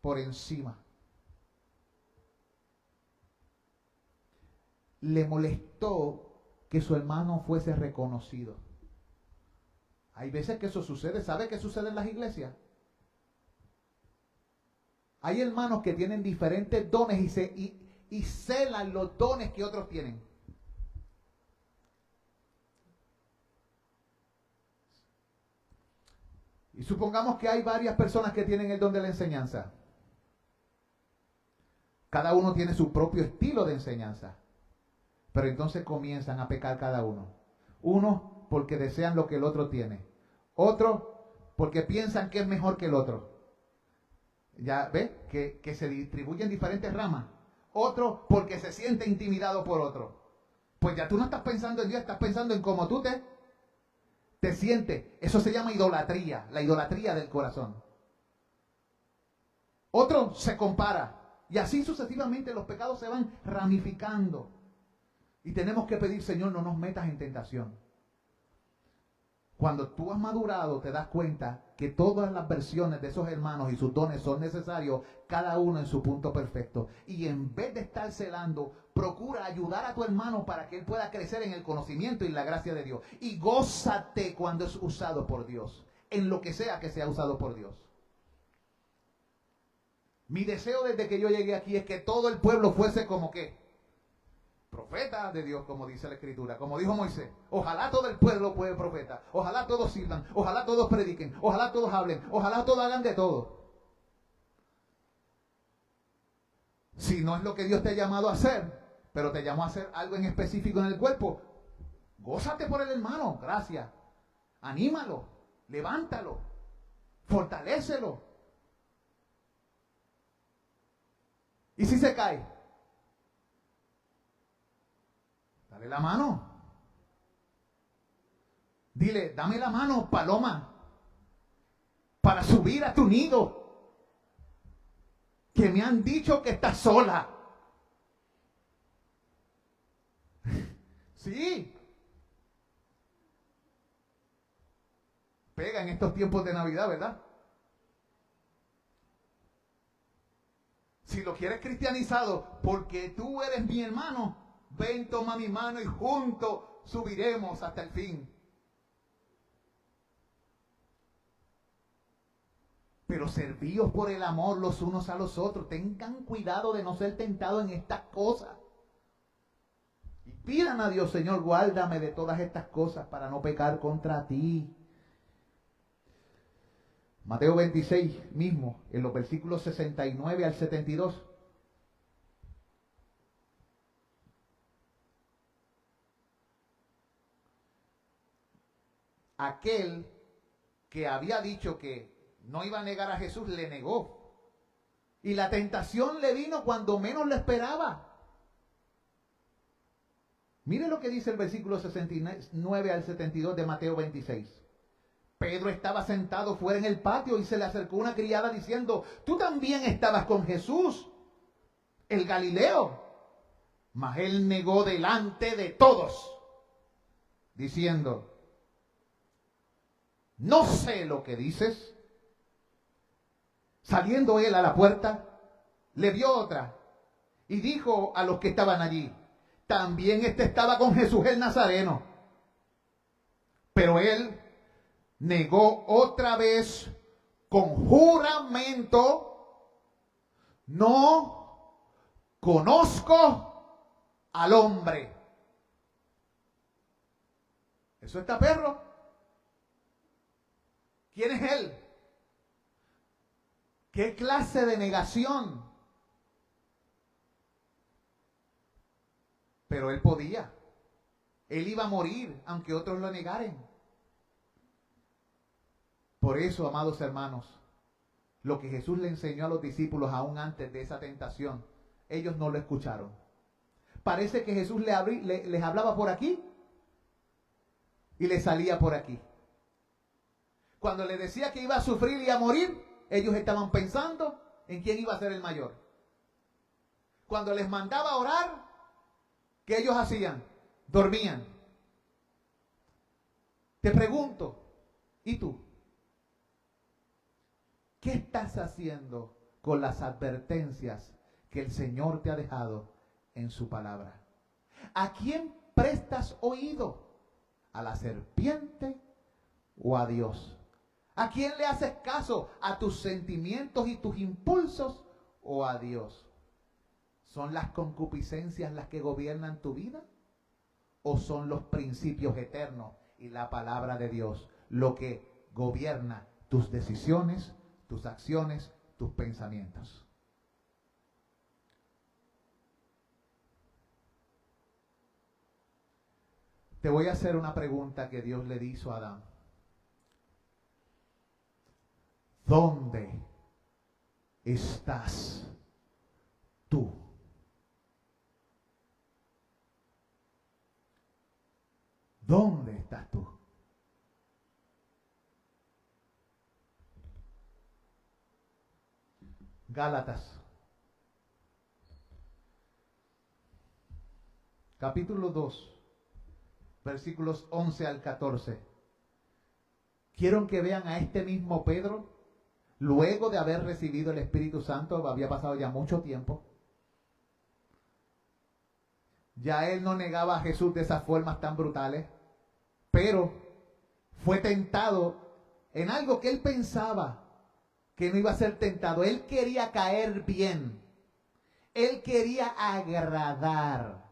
por encima. Le molestó que su hermano fuese reconocido. Hay veces que eso sucede. ¿Sabe qué sucede en las iglesias? Hay hermanos que tienen diferentes dones y celan los dones que otros tienen. Y supongamos que hay varias personas que tienen el don de la enseñanza. Cada uno tiene su propio estilo de enseñanza. Pero entonces comienzan a pecar cada uno. Uno porque desean lo que el otro tiene. Otro porque piensan que es mejor que el otro. Ya ve que se distribuyen diferentes ramas. Otro porque se siente intimidado por otro. Pues ya tú no estás pensando en Dios, estás pensando en cómo tú te sientes. Eso se llama idolatría, la idolatría del corazón. Otro se compara. Y así sucesivamente los pecados se van ramificando. Y tenemos que pedir, Señor, no nos metas en tentación. Cuando tú has madurado, te das cuenta que todas las versiones de esos hermanos y sus dones son necesarios, cada uno en su punto perfecto. Y en vez de estar celando, procura ayudar a tu hermano para que él pueda crecer en el conocimiento y la gracia de Dios. Y gózate cuando es usado por Dios, en lo que sea usado por Dios. Mi deseo desde que yo llegué aquí es que todo el pueblo fuese como que profeta de Dios, como dice la Escritura, como dijo Moisés. Ojalá todo el pueblo fuese profeta, ojalá todos sirvan, ojalá todos prediquen, ojalá todos hablen, ojalá todos hagan de todo. Si no es lo que Dios te ha llamado a hacer, pero te llamó a hacer algo en específico en el cuerpo, gózate por el hermano, gracias. Anímalo, levántalo, fortalécelo. ¿Y si se cae? Dale la mano. Dile, dame la mano, paloma, para subir a tu nido. Que me han dicho que estás sola. Sí. Pega en estos tiempos de Navidad, ¿verdad? Si lo quieres cristianizado, porque tú eres mi hermano, ven, toma mi mano y juntos subiremos hasta el fin. Pero servíos por el amor los unos a los otros. Tengan cuidado de no ser tentados en estas cosas. Y pidan a Dios, Señor, guárdame de todas estas cosas para no pecar contra ti. Mateo 26 mismo, en los versículos 69 al 72. Aquel que había dicho que no iba a negar a Jesús, le negó. Y la tentación le vino cuando menos lo esperaba. Mire lo que dice el versículo 69 al 72 de Mateo 26. Pedro estaba sentado fuera en el patio y se le acercó una criada diciendo, tú también estabas con Jesús, el Galileo. Mas él negó delante de todos, diciendo, no sé lo que dices. Saliendo él a la puerta, le vio otra y dijo a los que estaban allí, también estaba con Jesús el Nazareno. Pero él negó otra vez con juramento, no conozco al hombre. ¿Eso está perro? ¿Quién es él? ¿Qué clase de negación? Pero él podía. Él iba a morir aunque otros lo negaren. Por eso, amados hermanos, lo que Jesús le enseñó a los discípulos aún antes de esa tentación, ellos no lo escucharon. Parece que Jesús les hablaba por aquí y les salía por aquí. Cuando les decía que iba a sufrir y a morir, ellos estaban pensando en quién iba a ser el mayor. Cuando les mandaba a orar, ¿qué ellos hacían? Dormían. Te pregunto, ¿y tú? ¿Qué estás haciendo con las advertencias que el Señor te ha dejado en su palabra? ¿A quién prestas oído? ¿A la serpiente o a Dios? ¿A quién le haces caso? ¿A tus sentimientos y tus impulsos o a Dios? ¿Son las concupiscencias las que gobiernan tu vida? ¿O son los principios eternos y la palabra de Dios lo que gobierna tus decisiones, tus acciones, tus pensamientos? Te voy a hacer una pregunta que Dios le hizo a Adán. ¿Dónde estás tú? ¿Dónde estás tú? Gálatas, capítulo 2, versículos 11 al 14. Quiero que vean a este mismo Pedro, luego de haber recibido el Espíritu Santo, había pasado ya mucho tiempo. Ya él no negaba a Jesús de esas formas tan brutales, pero fue tentado en algo que él pensaba que no iba a ser tentado. Él quería caer bien. Él quería agradar.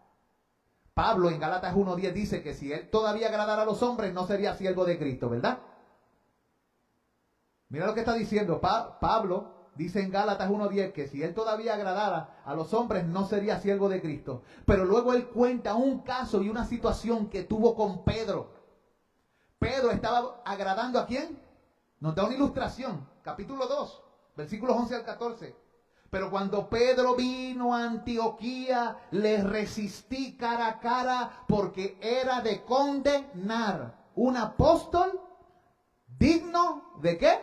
Pablo en Gálatas 1:10 dice que si él todavía agradara a los hombres, no sería siervo de Cristo, ¿verdad? Mira lo que está diciendo. Pablo dice en Gálatas 1:10 que si él todavía agradara a los hombres, no sería siervo de Cristo. Pero luego él cuenta un caso y una situación que tuvo con Pedro. Pedro estaba agradando ¿a quién? Nos da una ilustración. Capítulo 2, versículos 11 al 14. Pero cuando Pedro vino a Antioquía, le resistí cara a cara porque era de condenar. Un apóstol digno ¿de qué?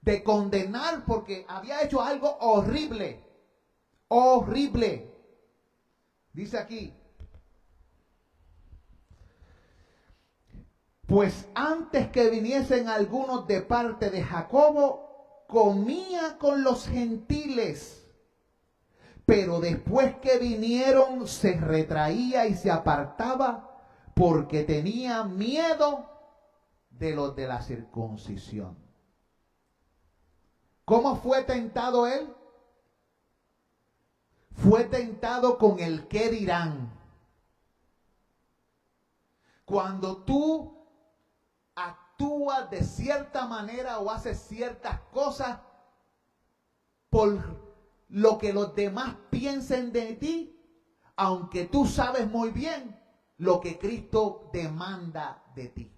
De condenar porque había hecho algo horrible. Horrible. Dice aquí. Pues antes que viniesen algunos de parte de Jacobo, comía con los gentiles. Pero después que vinieron, se retraía y se apartaba porque tenía miedo de los de la circuncisión. ¿Cómo fue tentado él? Fue tentado con el qué dirán. Cuando tú actúas de cierta manera o haces ciertas cosas por lo que los demás piensen de ti, aunque tú sabes muy bien lo que Cristo demanda de ti.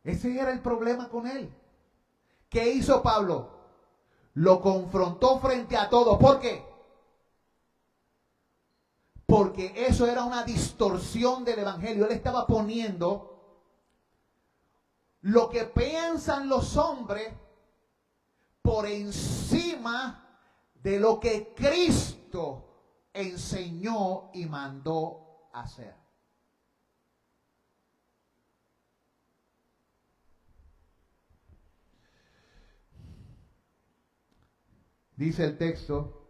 Ese era el problema con él. ¿Qué hizo Pablo? Lo confrontó frente a todos. ¿Por qué? Porque eso era una distorsión del evangelio. Él estaba poniendo lo que piensan los hombres por encima de lo que Cristo enseñó y mandó hacer. Dice el texto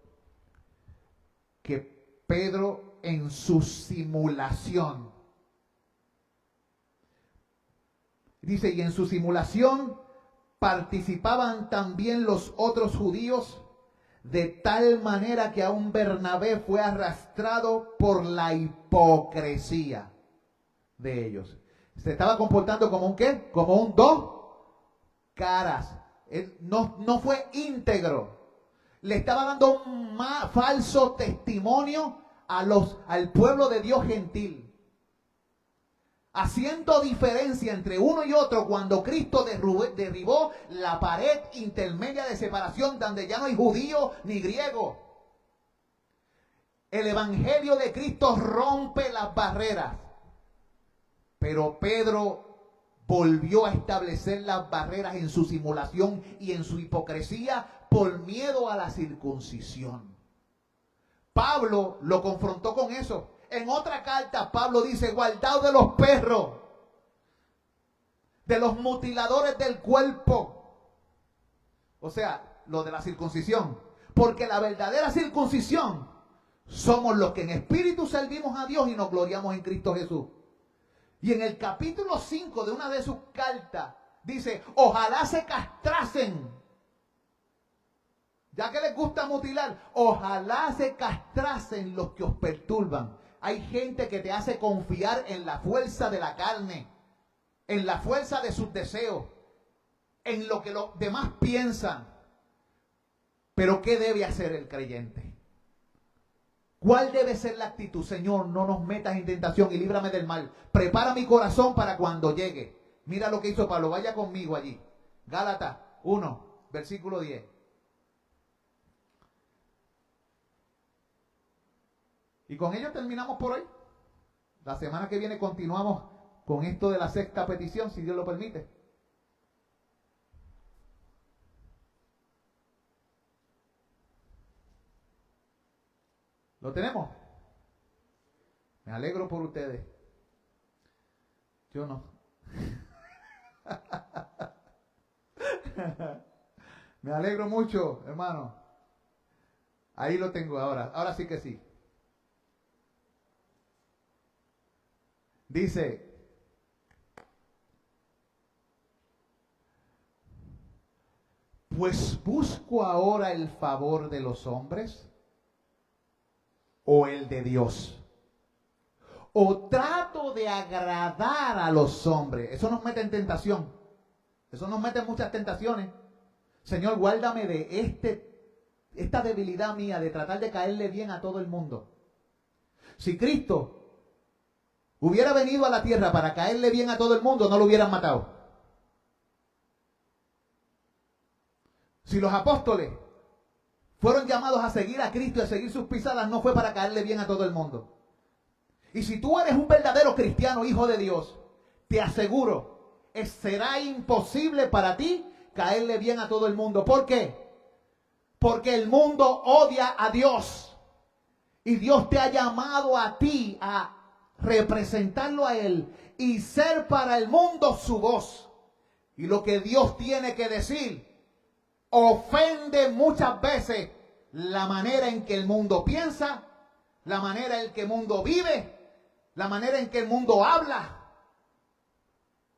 que Pedro en su simulación, dice, y en su simulación participaban también los otros judíos, de tal manera que aún Bernabé fue arrastrado por la hipocresía de ellos. Se estaba comportando como un ¿qué? Como un dos caras. Él no fue íntegro. Le estaba dando un falso testimonio al pueblo de Dios gentil. Haciendo diferencia entre uno y otro cuando Cristo derribó la pared intermedia de separación donde ya no hay judío ni griego. El evangelio de Cristo rompe las barreras. Pero Pedro volvió a establecer las barreras en su simulación y en su hipocresía por miedo a la circuncisión. Pablo lo confrontó con eso. En otra carta, Pablo dice, guardaos de los perros, de los mutiladores del cuerpo. O sea, lo de la circuncisión. Porque la verdadera circuncisión somos los que en espíritu servimos a Dios y nos gloriamos en Cristo Jesús. Y en el capítulo 5 de una de sus cartas, dice, ojalá se castrasen. Ya que les gusta mutilar, ojalá se castrasen los que os perturban. Hay gente que te hace confiar en la fuerza de la carne, en la fuerza de sus deseos, en lo que los demás piensan. Pero ¿qué debe hacer el creyente? ¿Cuál debe ser la actitud? Señor, no nos metas en tentación y líbrame del mal. Prepara mi corazón para cuando llegue. Mira lo que hizo Pablo. Vaya conmigo allí. Gálatas 1, versículo 10. Y con ello terminamos por hoy. La semana que viene continuamos con esto de la sexta petición, si Dios lo permite. ¿Lo tenemos? Me alegro por ustedes. Yo no. Me alegro mucho, hermano. Ahí lo tengo ahora. Ahora sí que sí. Dice, pues busco ahora el favor de los hombres o el de Dios. O trato de agradar a los hombres. Eso nos mete en tentación. Eso nos mete en muchas tentaciones. Señor, guárdame de esta debilidad mía de tratar de caerle bien a todo el mundo. Si Cristo hubiera venido a la tierra para caerle bien a todo el mundo, no lo hubieran matado. Si los apóstoles fueron llamados a seguir a Cristo y a seguir sus pisadas, no fue para caerle bien a todo el mundo. Y si tú eres un verdadero cristiano, hijo de Dios, te aseguro, será imposible para ti caerle bien a todo el mundo. ¿Por qué? Porque el mundo odia a Dios. Y Dios te ha llamado a ti a representarlo a Él y ser para el mundo su voz. Y lo que Dios tiene que decir ofende muchas veces la manera en que el mundo piensa, la manera en que el mundo vive, la manera en que el mundo habla.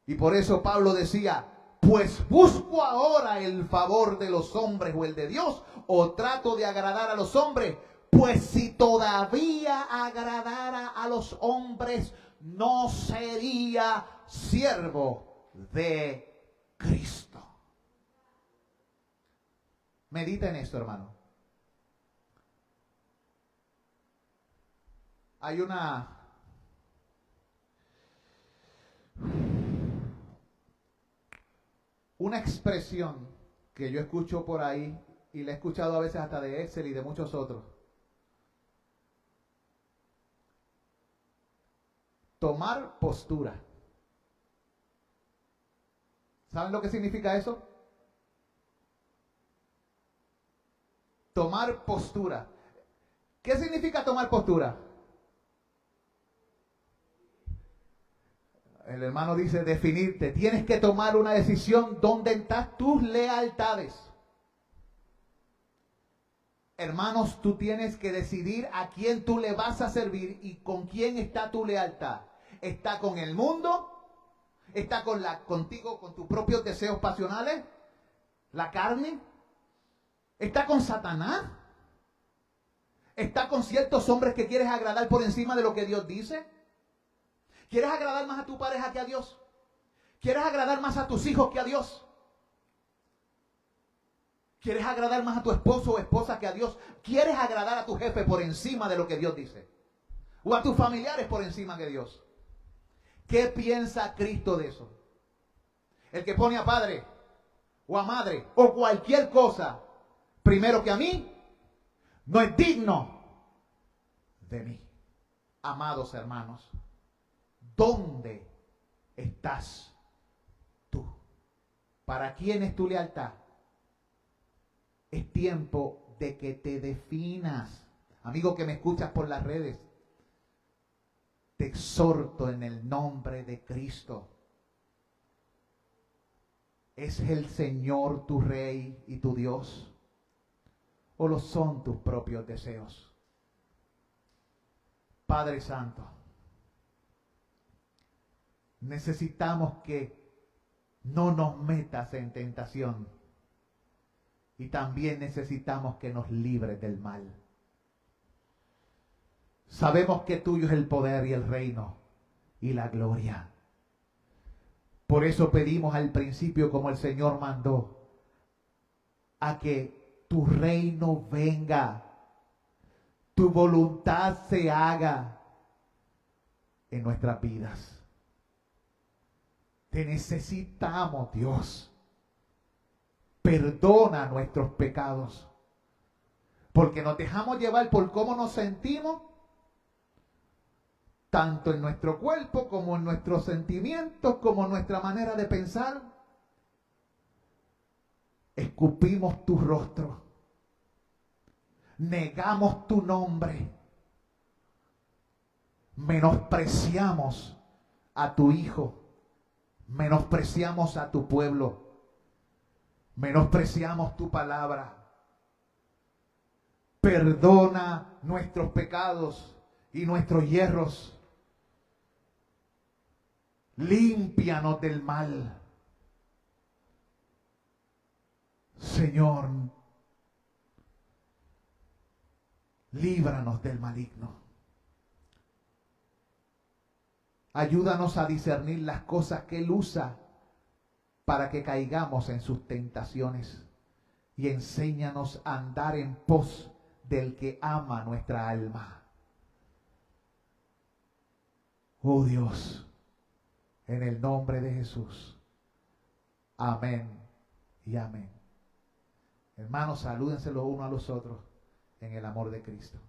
Y por eso Pablo decía, pues busco ahora el favor de los hombres o el de Dios, o trato de agradar a los hombres. Pues si todavía agradara a los hombres, no sería siervo de Cristo. Medita en esto, hermano. Hay una expresión que yo escucho por ahí y la he escuchado a veces hasta de Excel y de muchos otros. Tomar postura. ¿Saben lo que significa eso? Tomar postura. ¿Qué significa tomar postura? El hermano dice definirte. Tienes que tomar una decisión donde están tus lealtades. Hermanos, tú tienes que decidir a quién tú le vas a servir y con quién está tu lealtad. ¿Está con el mundo? ¿Está contigo, con tus propios deseos pasionales? ¿La carne? ¿Está con Satanás? ¿Está con ciertos hombres que quieres agradar por encima de lo que Dios dice? ¿Quieres agradar más a tu pareja que a Dios? ¿Quieres agradar más a tus hijos que a Dios? ¿Quieres agradar más a tu esposo o esposa que a Dios? ¿Quieres agradar a tu jefe por encima de lo que Dios dice? ¿O a tus familiares por encima de Dios? ¿Qué piensa Cristo de eso? El que pone a padre o a madre o cualquier cosa primero que a mí, no es digno de mí. Amados hermanos, ¿dónde estás tú? ¿Para quién es tu lealtad? Es tiempo de que te definas. Amigo que me escuchas por las redes, te exhorto en el nombre de Cristo. ¿Es el Señor tu Rey y tu Dios? ¿O lo son tus propios deseos? Padre Santo, necesitamos que no nos metas en tentación. Y también necesitamos que nos libres del mal. Sabemos que tuyo es el poder y el reino y la gloria. Por eso pedimos al principio, como el Señor mandó, a que tu reino venga, tu voluntad se haga en nuestras vidas. Te necesitamos, Dios. Perdona nuestros pecados, porque nos dejamos llevar por cómo nos sentimos, tanto en nuestro cuerpo como en nuestros sentimientos, como en nuestra manera de pensar. Escupimos tu rostro, negamos tu nombre menospreciamos a tu Hijo, menospreciamos a tu pueblo, menospreciamos tu palabra. Perdona nuestros pecados y nuestros hierros. Límpianos del mal. Señor, líbranos del maligno. Ayúdanos a discernir las cosas que Él usa para que caigamos en sus tentaciones. Y enséñanos a andar en pos del que ama nuestra alma. Oh Dios, en el nombre de Jesús. Amén y amén. Hermanos, salúdense los unos a los otros en el amor de Cristo.